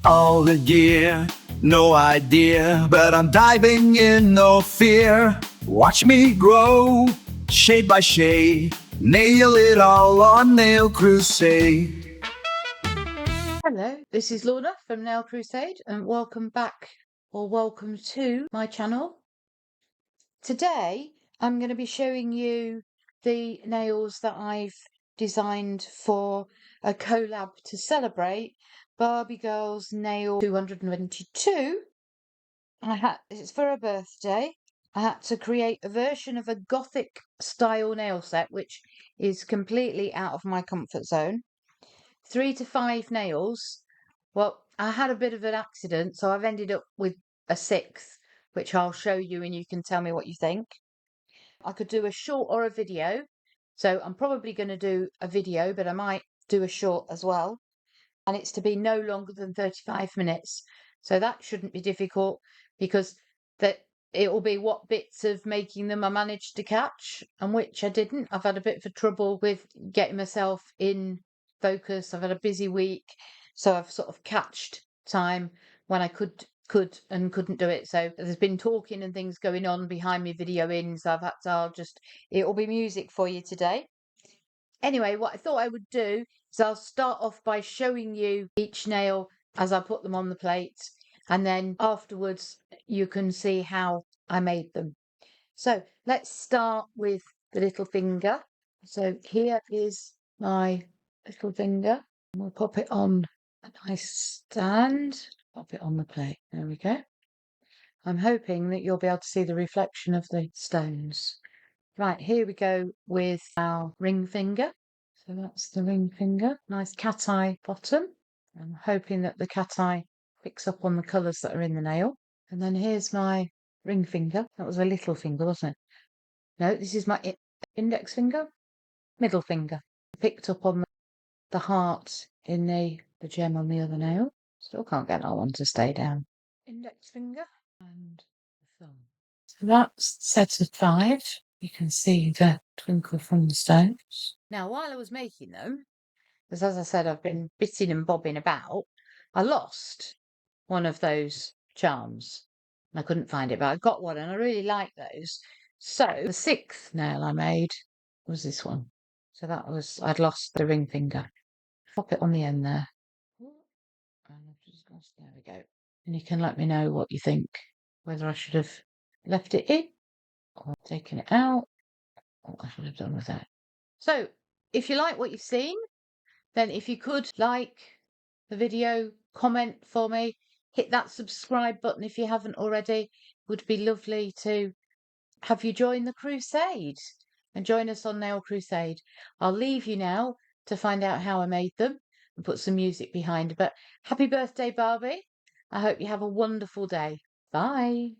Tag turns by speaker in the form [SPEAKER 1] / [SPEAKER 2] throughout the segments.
[SPEAKER 1] all the gear, no idea, but I'm diving in, no fear. Watch me grow, shade by shade, nail it all on Nail Crusade.
[SPEAKER 2] Hello, this is Lorna from Nail Crusade and welcome back or welcome to my channel. Today I'm going to be showing you the nails that I've designed for a collab to celebrate Barbie Girl's Nail 222. It's for her birthday. I had to create a version of a Gothic style nail set, which is completely out of my comfort zone. 3 to 5 nails. Well, I had a bit of an accident, so I've ended up with a 6th, which I'll show you and you can tell me what you think. I could do a short or a video, so I'm probably going to do a video, but I might do a short as well. And it's to be no longer than 35 minutes. So that shouldn't be difficult because it will be what bits of making them I managed to catch and which I didn't. I've had a bit of a trouble with getting myself in focus. I've had a busy week, so I've sort of catched time when I could and couldn't do it. So there's been talking and things going on behind me videoing, so it'll be music for you today. Anyway, what I thought I would do is I'll start off by showing you each nail as I put them on the plate, and then afterwards you can see how I made them. So let's start with the little finger. So here is my little finger. We'll pop it on a nice stand, pop it on the plate. There we go. I'm hoping that you'll be able to see the reflection of the stones. Right, here we go with our ring finger. So that's the ring finger. Nice cat eye bottom. I'm hoping that the cat eye picks up on the colours that are in the nail. And then here's my ring finger. That was a little finger, wasn't it? No, this is my index finger, middle finger. Picked up on the heart in the gem on the other nail. Still can't get that one to stay down. Index finger and the thumb. So that's set of 5. You can see the twinkle from the stones. Now, while I was making them, because as I said, I've been bitting and bobbing about, I lost one of those charms. I couldn't find it, but I got one and I really like those. So the 6th nail I made was this one. So I'd lost the ring finger. Pop it on the end there. There we go. And you can let me know what you think, whether I should have left it in or taken it out, or what I should have done with that. So if you like what you've seen, then if you could like the video, comment for me, hit that subscribe button if you haven't already. Would be lovely to have you join the crusade and join us on Nail Crusade. I'll leave you now to find out how I made them and put some music behind. But happy birthday, Barbie. I hope you have a wonderful day. Bye.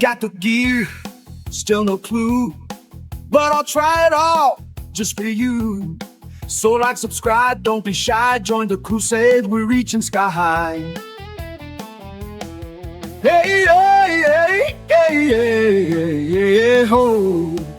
[SPEAKER 1] got the gear, still no clue, but I'll try it all just for you. So like, subscribe, don't be shy, join the crusade, we're reaching sky high. Hey, hey, hey, hey, hey, hey, hey, ho.